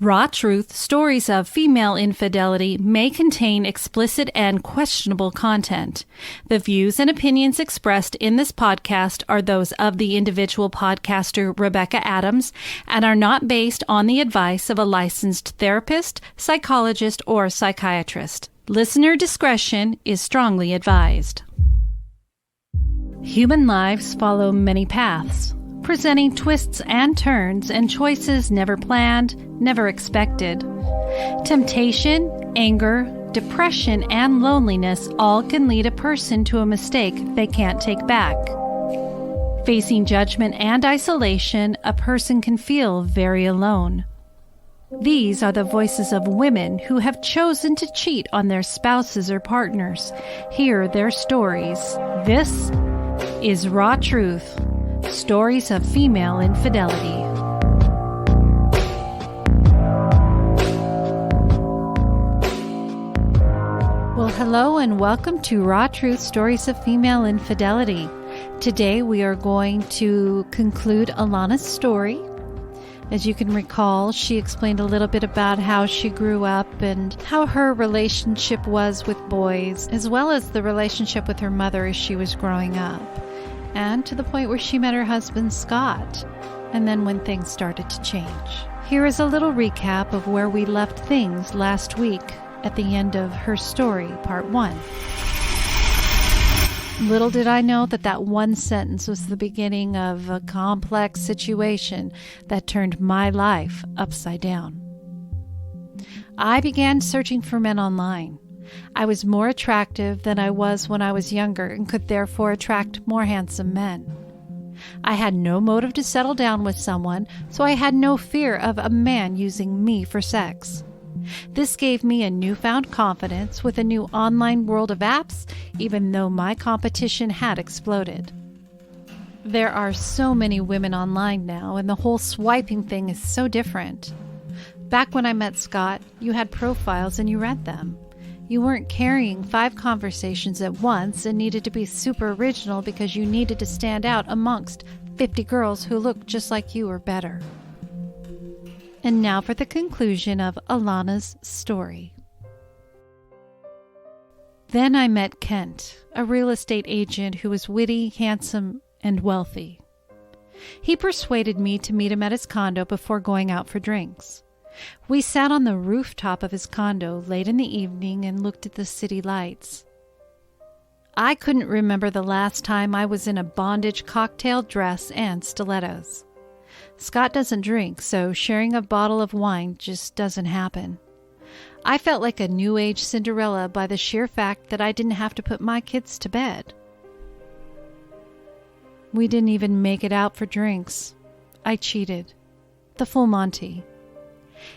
Raw Truth Stories of Female Infidelity may contain explicit and questionable content. The views and opinions expressed in this podcast are those of the individual podcaster Rebecca Adams and are not based on the advice of a licensed therapist, psychologist, or psychiatrist. Listener discretion is strongly advised. Human lives follow many paths, presenting twists and turns and choices never planned, never expected. Temptation, anger, depression, and loneliness all can lead a person to a mistake they can't take back. Facing judgment and isolation, a person can feel very alone. These are the voices of women who have chosen to cheat on their spouses or partners. Hear their stories. This is Raw Truth. Stories of Female Infidelity. Well, hello and welcome to Raw Truth Stories of Female Infidelity. Today we are going to conclude Alana's story. As you can recall, she explained a little bit about how she grew up and how her relationship was with boys, as well as the relationship with her mother as she was growing up. And to the point where she met her husband, Scott, and then when things started to change. Here is a little recap of where we left things last week at the end of her story, part 1. Little did I know that one sentence was the beginning of a complex situation that turned my life upside down. I began searching for men online. I was more attractive than I was when I was younger and could therefore attract more handsome men. I had no motive to settle down with someone, so I had no fear of a man using me for sex. This gave me a newfound confidence with a new online world of apps, even though my competition had exploded. There are so many women online now, and the whole swiping thing is so different. Back when I met Scott, you had profiles and you read them. You weren't carrying 5 conversations at once and needed to be super original because you needed to stand out amongst 50 girls who looked just like you or better. And now for the conclusion of Alana's story. Then I met Kent, a real estate agent who was witty, handsome, and wealthy. He persuaded me to meet him at his condo before going out for drinks. We sat on the rooftop of his condo late in the evening and looked at the city lights. I couldn't remember the last time I was in a bondage cocktail dress and stilettos. Scott doesn't drink, so sharing a bottle of wine just doesn't happen. I felt like a new age Cinderella by the sheer fact that I didn't have to put my kids to bed. We didn't even make it out for drinks. I cheated. The full Monty.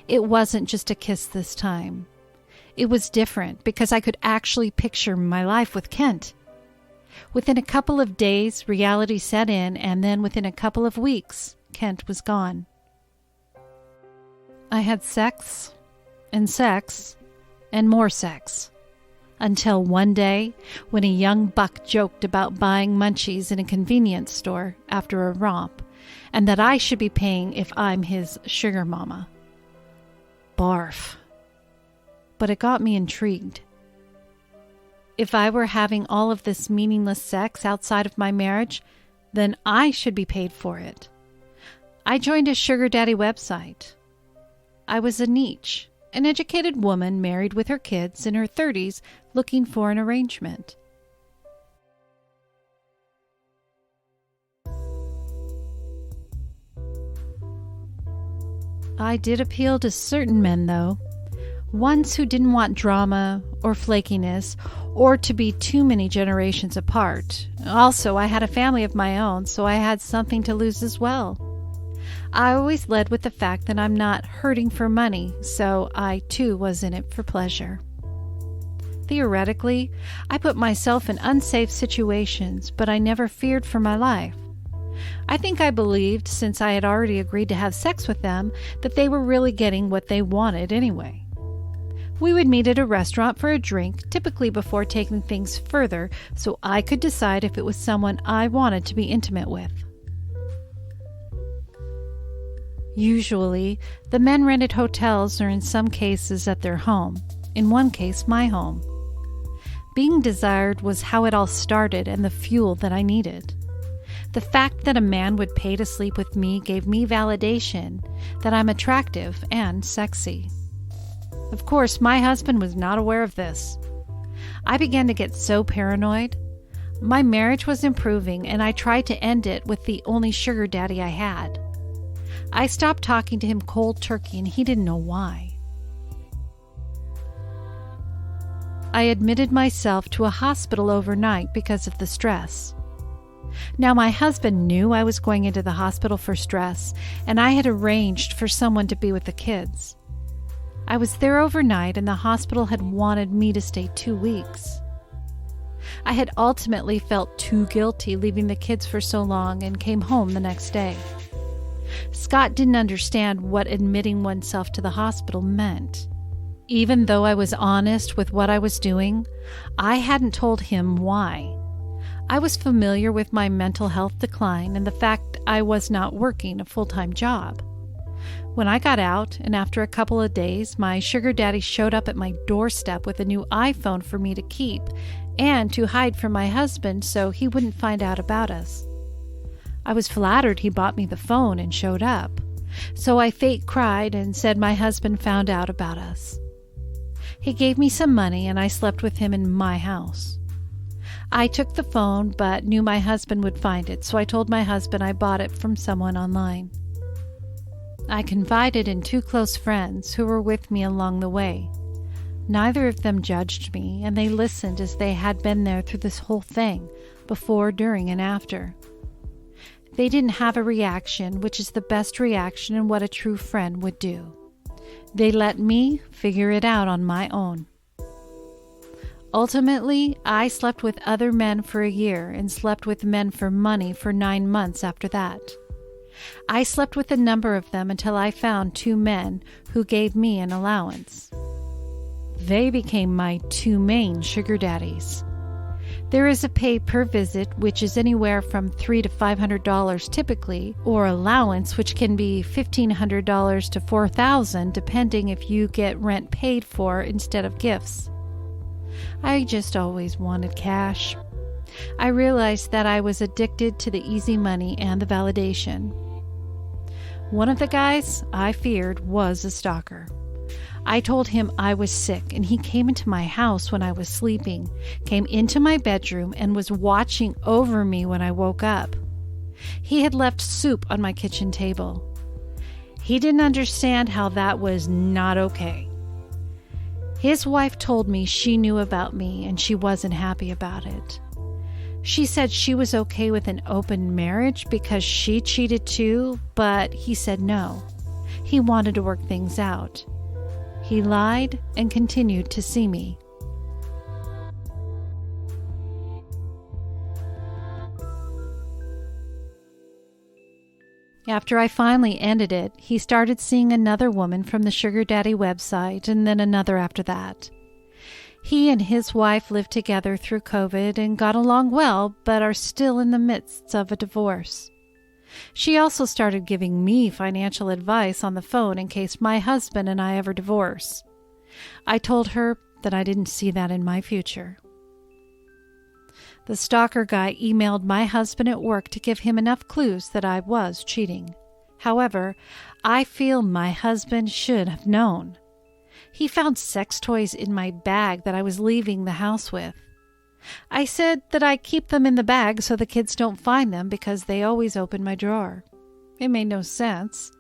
It wasn't just a kiss this time. It was different because I could actually picture my life with Kent. Within a couple of days, reality set in, and then within a couple of weeks, Kent was gone. I had sex, and more sex, until one day when a young buck joked about buying munchies in a convenience store after a romp, and that I should be paying if I'm his sugar mama. Barf. But it got me intrigued. If I were having all of this meaningless sex outside of my marriage, then I should be paid for it. I joined a sugar daddy website. I was a niche, an educated woman married with her kids in her 30s looking for an arrangement. I did appeal to certain men, though. Ones who didn't want drama or flakiness or to be too many generations apart. Also, I had a family of my own, so I had something to lose as well. I always led with the fact that I'm not hurting for money, so I too was in it for pleasure. Theoretically, I put myself in unsafe situations, but I never feared for my life. I think I believed, since I had already agreed to have sex with them, that they were really getting what they wanted anyway. We would meet at a restaurant for a drink, typically before taking things further, so I could decide if it was someone I wanted to be intimate with. Usually, the men rented hotels or in some cases at their home, in one case my home. Being desired was how it all started and the fuel that I needed. The fact that a man would pay to sleep with me gave me validation that I'm attractive and sexy. Of course, my husband was not aware of this. I began to get so paranoid. My marriage was improving and I tried to end it with the only sugar daddy I had. I stopped talking to him cold turkey and he didn't know why. I admitted myself to a hospital overnight because of the stress. Now, my husband knew I was going into the hospital for stress, and I had arranged for someone to be with the kids. I was there overnight, and the hospital had wanted me to stay 2 weeks. I had ultimately felt too guilty leaving the kids for so long and came home the next day. Scott didn't understand what admitting oneself to the hospital meant. Even though I was honest with what I was doing, I hadn't told him why. I was familiar with my mental health decline and the fact I was not working a full-time job. When I got out, and after a couple of days, my sugar daddy showed up at my doorstep with a new iPhone for me to keep and to hide from my husband so he wouldn't find out about us. I was flattered he bought me the phone and showed up, so I fake cried and said my husband found out about us. He gave me some money and I slept with him in my house. I took the phone but knew my husband would find it, so I told my husband I bought it from someone online. I confided in 2 close friends who were with me along the way. Neither of them judged me, and they listened as they had been there through this whole thing, before, during, and after. They didn't have a reaction, which is the best reaction and what a true friend would do. They let me figure it out on my own. Ultimately, I slept with other men for a year and slept with men for money for 9 months after that. I slept with a number of them until I found 2 men who gave me an allowance. They became my 2 main sugar daddies. There is a pay per visit, which is anywhere from $300 to $500 typically, or allowance, which can be $1,500 to $4,000 depending if you get rent paid for instead of gifts. I just always wanted cash. I realized that I was addicted to the easy money and the validation. One of the guys I feared was a stalker. I told him I was sick, and he came into my house when I was sleeping, came into my bedroom, and was watching over me when I woke up. He had left soup on my kitchen table. He didn't understand how that was not okay. His wife told me she knew about me and she wasn't happy about it. She said she was okay with an open marriage because she cheated too, but he said no. He wanted to work things out. He lied and continued to see me. After I finally ended it, he started seeing another woman from the Sugar Daddy website and then another after that. He and his wife lived together through COVID and got along well, but are still in the midst of a divorce. She also started giving me financial advice on the phone in case my husband and I ever divorce. I told her that I didn't see that in my future. The stalker guy emailed my husband at work to give him enough clues that I was cheating. However, I feel my husband should have known. He found sex toys in my bag that I was leaving the house with. I said that I keep them in the bag so the kids don't find them because they always open my drawer. It made no sense.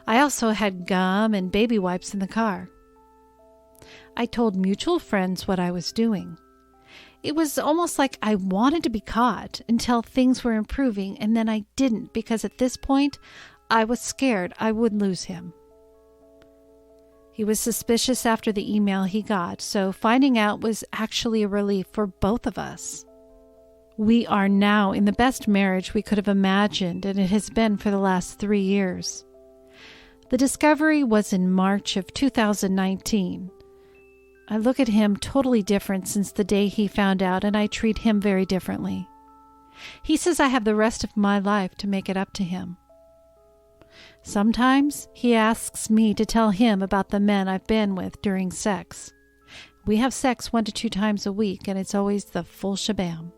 I also had gum and baby wipes in the car. I told mutual friends what I was doing. It was almost like I wanted to be caught until things were improving, and then I didn't because at this point, I was scared I would lose him. He was suspicious after the email he got, so finding out was actually a relief for both of us. We are now in the best marriage we could have imagined, and it has been for the last 3 years. The discovery was in March of 2019. I look at him totally different since the day he found out, and I treat him very differently. He says I have the rest of my life to make it up to him. Sometimes he asks me to tell him about the men I've been with during sex. We have sex 1 to 2 times a week, and it's always the full shebang.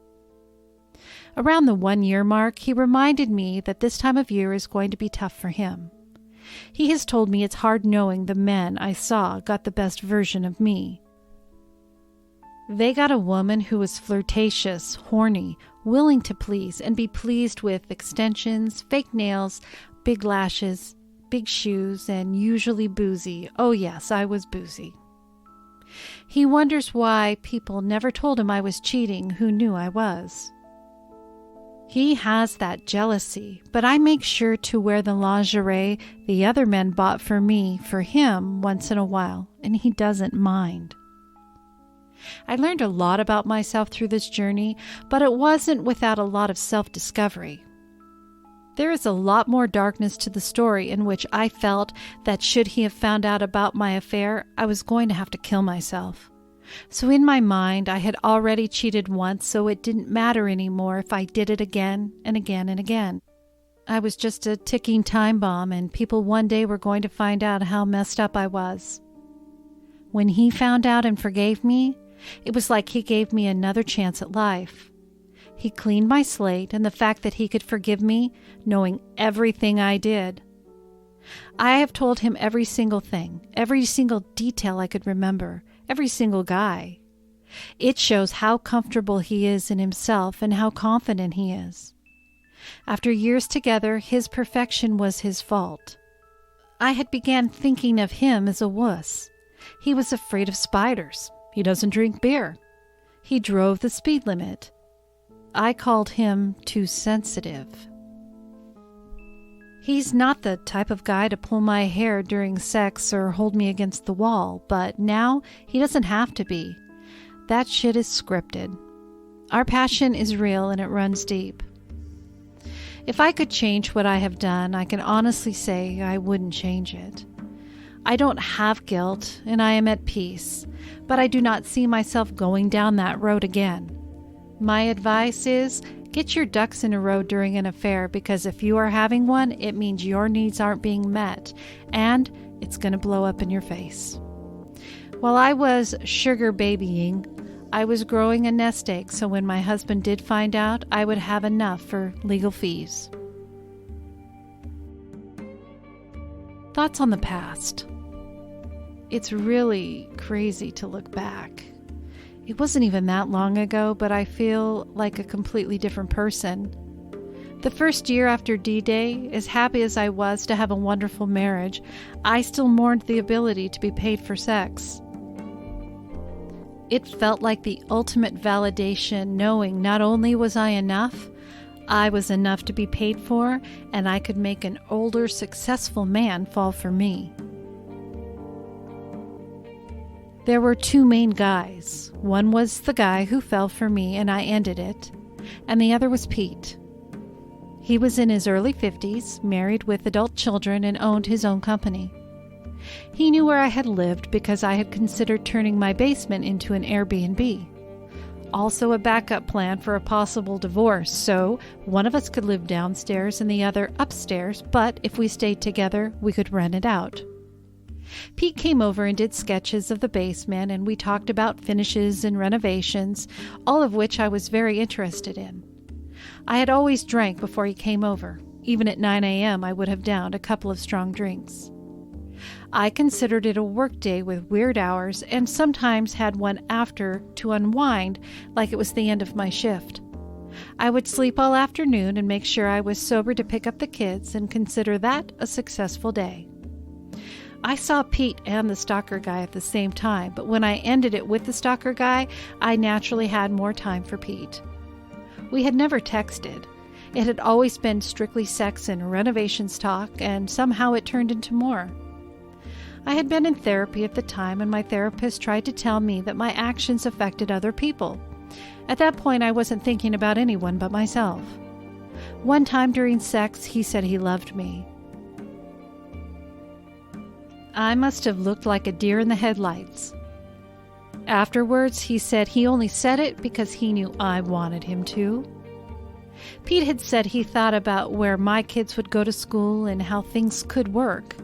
Around the 1-year mark, he reminded me that this time of year is going to be tough for him. He has told me it's hard knowing the men I saw got the best version of me. They got a woman who was flirtatious, horny, willing to please and be pleased with extensions, fake nails, big lashes, big shoes, and usually boozy. Oh yes, I was boozy. He wonders why people never told him I was cheating who knew I was. He has that jealousy, but I make sure to wear the lingerie the other men bought for me for him once in a while, and he doesn't mind. I learned a lot about myself through this journey, but it wasn't without a lot of self-discovery. There is a lot more darkness to the story in which I felt that should he have found out about my affair, I was going to have to kill myself. So in my mind, I had already cheated once, so it didn't matter anymore if I did it again and again and again. I was just a ticking time bomb, and people one day were going to find out how messed up I was. When he found out and forgave me, it was like he gave me another chance at life. He cleaned my slate, and the fact that he could forgive me, knowing everything I did. I have told him every single thing, every single detail I could remember, every single guy. It shows how comfortable he is in himself and how confident he is. After years together, his perfection was his fault. I had began thinking of him as a wuss. He was afraid of spiders. He doesn't drink beer. He drove the speed limit. I called him too sensitive. He's not the type of guy to pull my hair during sex or hold me against the wall, but now he doesn't have to be. That shit is scripted. Our passion is real and it runs deep. If I could change what I have done, I can honestly say I wouldn't change it. I don't have guilt and I am at peace, but I do not see myself going down that road again. My advice is, get your ducks in a row during an affair, because if you are having one, it means your needs aren't being met, and it's going to blow up in your face. While I was sugar babying, I was growing a nest egg, so when my husband did find out, I would have enough for legal fees. Thoughts on the past. It's really crazy to look back. It wasn't even that long ago, but I feel like a completely different person. The first year after D-Day, as happy as I was to have a wonderful marriage, I still mourned the ability to be paid for sex. It felt like the ultimate validation, knowing not only was I enough, I was enough to be paid for, and I could make an older, successful man fall for me. There were 2 main guys. One was the guy who fell for me and I ended it, and the other was Pete. He was in his early 50s, married with adult children, and owned his own company. He knew where I had lived because I had considered turning my basement into an Airbnb. Also a backup plan for a possible divorce, so one of us could live downstairs and the other upstairs, but if we stayed together, we could rent it out. Pete came over and did sketches of the basement, and we talked about finishes and renovations, all of which I was very interested in. I had always drank before he came over. Even at 9 a.m., I would have downed a couple of strong drinks. I considered it a work day with weird hours, and sometimes had one after to unwind like it was the end of my shift. I would sleep all afternoon and make sure I was sober to pick up the kids and consider that a successful day. I saw Pete and the stalker guy at the same time, but when I ended it with the stalker guy, I naturally had more time for Pete. We had never texted. It had always been strictly sex and renovations talk, and somehow it turned into more. I had been in therapy at the time, and my therapist tried to tell me that my actions affected other people. At that point, I wasn't thinking about anyone but myself. One time during sex, he said he loved me. I must have looked like a deer in the headlights. Afterwards, he said he only said it because he knew I wanted him to. Pete had said he thought about where my kids would go to school and how things could work.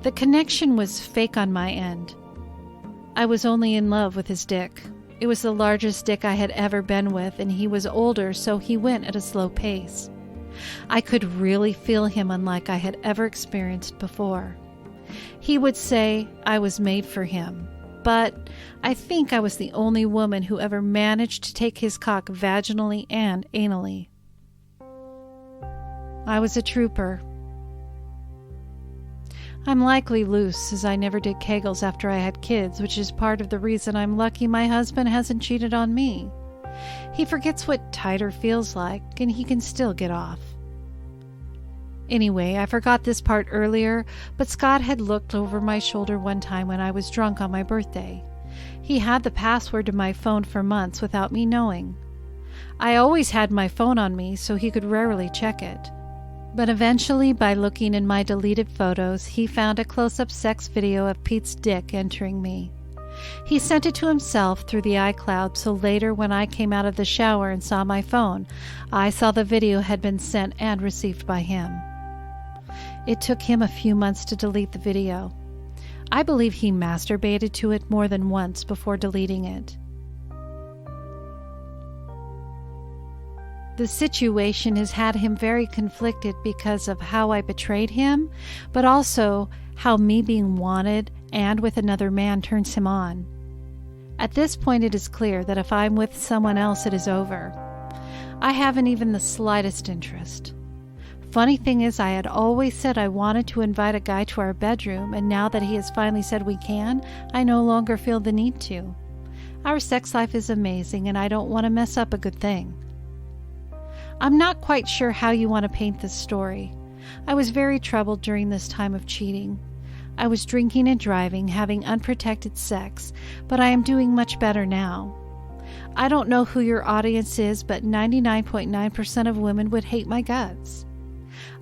The connection was fake on my end. I was only in love with his dick. It was the largest dick I had ever been with, and he was older, so he went at a slow pace. I could really feel him unlike I had ever experienced before. He would say I was made for him, but I think I was the only woman who ever managed to take his cock vaginally and anally. I was a trooper. I'm likely loose, as I never did Kegels after I had kids, which is part of the reason I'm lucky my husband hasn't cheated on me. He forgets what tighter feels like, and he can still get off. Anyway, I forgot this part earlier, but Scott had looked over my shoulder one time when I was drunk on my birthday. He had the password to my phone for months without me knowing. I always had my phone on me, so he could rarely check it. But eventually, by looking in my deleted photos, he found a close-up sex video of Pete's dick entering me. He sent it to himself through the iCloud, so later when I came out of the shower and saw my phone, I saw the video had been sent and received by him. It took him a few months to delete the video. I believe he masturbated to it more than once before deleting it. The situation has had him very conflicted because of how I betrayed him, but also how me being wanted and with another man turns him on. At this point, it is clear that if I'm with someone else, it is over. I haven't even the slightest interest. Funny thing is, I had always said I wanted to invite a guy to our bedroom, and now that he has finally said we can, I no longer feel the need to. Our sex life is amazing, and I don't want to mess up a good thing. I'm not quite sure how you want to paint this story. I was very troubled during this time of cheating. I was drinking and driving, having unprotected sex, but I am doing much better now. I don't know who your audience is, but 99.9% of women would hate my guts.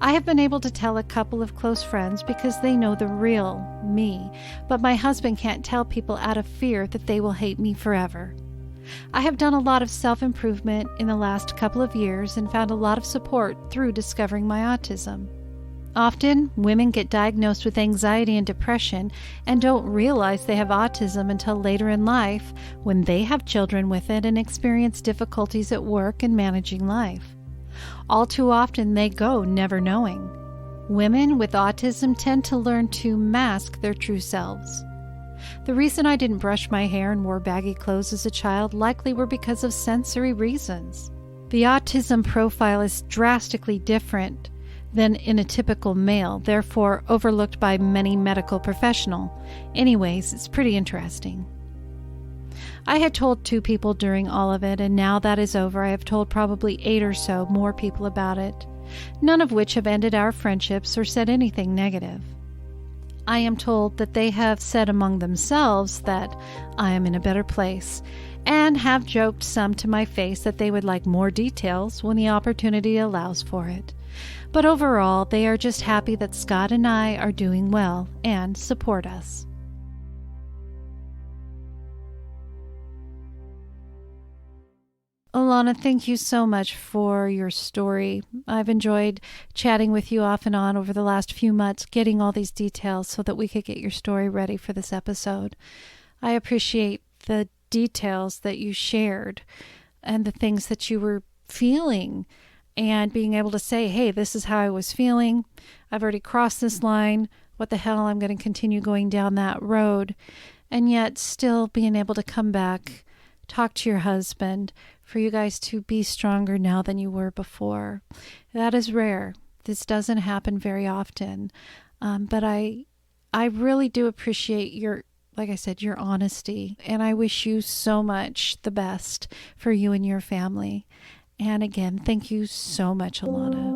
I have been able to tell a couple of close friends because they know the real me, but my husband can't tell people out of fear that they will hate me forever. I have done a lot of self-improvement in the last couple of years and found a lot of support through discovering my autism. Often, women get diagnosed with anxiety and depression and don't realize they have autism until later in life when they have children with it and experience difficulties at work and managing life. All too often, they go never knowing. Women with autism tend to learn to mask their true selves. The reason I didn't brush my hair and wore baggy clothes as a child likely were because of sensory reasons. The autism profile is drastically different than in a typical male, therefore overlooked by many medical professionals. Anyways, it's pretty interesting. I had told 2 people during all of it, and now that is over, I have told probably 8 or so more people about it, none of which have ended our friendships or said anything negative. I am told that they have said among themselves that I am in a better place, and have joked some to my face that they would like more details when the opportunity allows for it. But overall, they are just happy that Scott and I are doing well and support us. Alana, thank you so much for your story. I've enjoyed chatting with you off and on over the last few months, getting all these details so that we could get your story ready for this episode. I appreciate the details that you shared and the things that you were feeling and being able to say, hey, this is how I was feeling. I've already crossed this line. What the hell? I'm going to continue going down that road. And yet still being able to come back, talk to your husband, for you guys to be stronger now than you were before. That is rare. This doesn't happen very often. But I really do appreciate your, like I said, your honesty. And I wish you so much the best for you and your family. And again, thank you so much, Alana.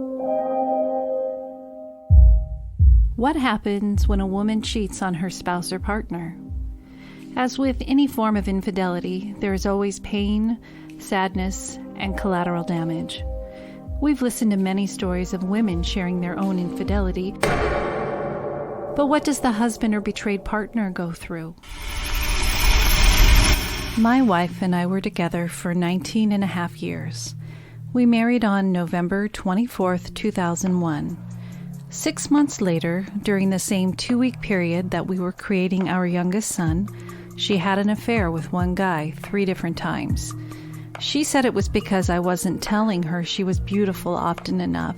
What happens when a woman cheats on her spouse or partner? As with any form of infidelity, there is always pain, sadness, and collateral damage. We've listened to many stories of women sharing their own infidelity, but what does the husband or betrayed partner go through? My wife and I were together for 19 and a half years. We married on November 24th, 2001. 6 months later, during the same 2-week period that we were creating our youngest son, she had an affair with one guy 3 different times. She said it was because I wasn't telling her she was beautiful often enough,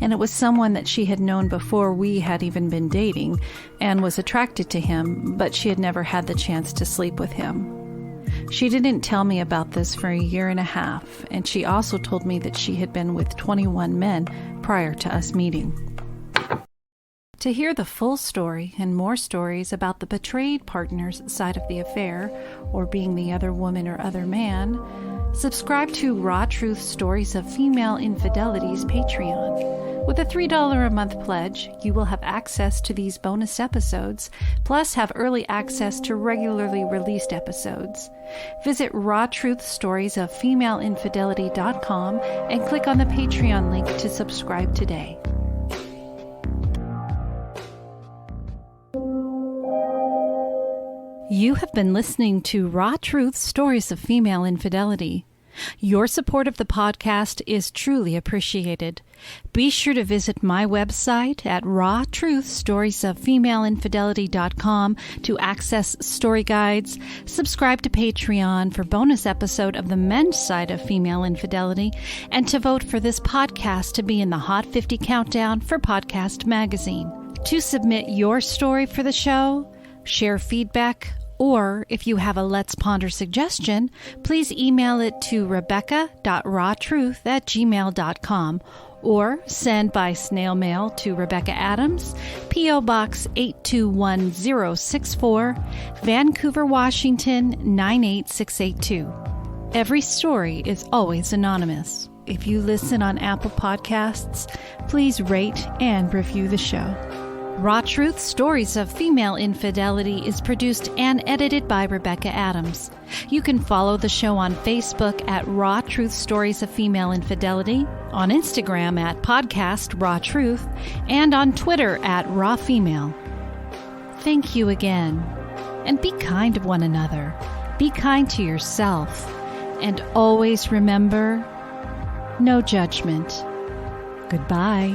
and it was someone that she had known before we had even been dating and was attracted to him, but she had never had the chance to sleep with him. She didn't tell me about this for 1.5 years, and she also told me that she had been with 21 men prior to us meeting. To hear the full story and more stories about the betrayed partner's side of the affair, or being the other woman or other man, subscribe to Raw Truth Stories of Female Infidelity's Patreon. With a $3 a month pledge, you will have access to these bonus episodes, plus have early access to regularly released episodes. Visit rawtruthstoriesoffemaleinfidelity.com and click on the Patreon link to subscribe today. You have been listening to Raw Truth Stories of Female Infidelity. Your support of the podcast is truly appreciated. Be sure to visit my website at rawtruthstoriesoffemaleinfidelity.com to access story guides, subscribe to Patreon for bonus episode of the men's side of female infidelity, and to vote for this podcast to be in the Hot 50 Countdown for Podcast Magazine. To submit your story for the show, share feedback, or if you have a Let's Ponder suggestion, please email it to rebecca.rawtruth@gmail.com or send by snail mail to Rebecca Adams, P.O. Box 821064, Vancouver, Washington 98682. Every story is always anonymous. If you listen on Apple Podcasts, please rate and review the show. Raw Truth Stories of Female Infidelity is produced and edited by Rebecca Adams. You can follow the show on Facebook at Raw Truth Stories of Female Infidelity, on Instagram at Podcast Raw Truth, and on Twitter at Raw Female. Thank you again, and be kind to one another. Be kind to yourself, and always remember, no judgment. Goodbye.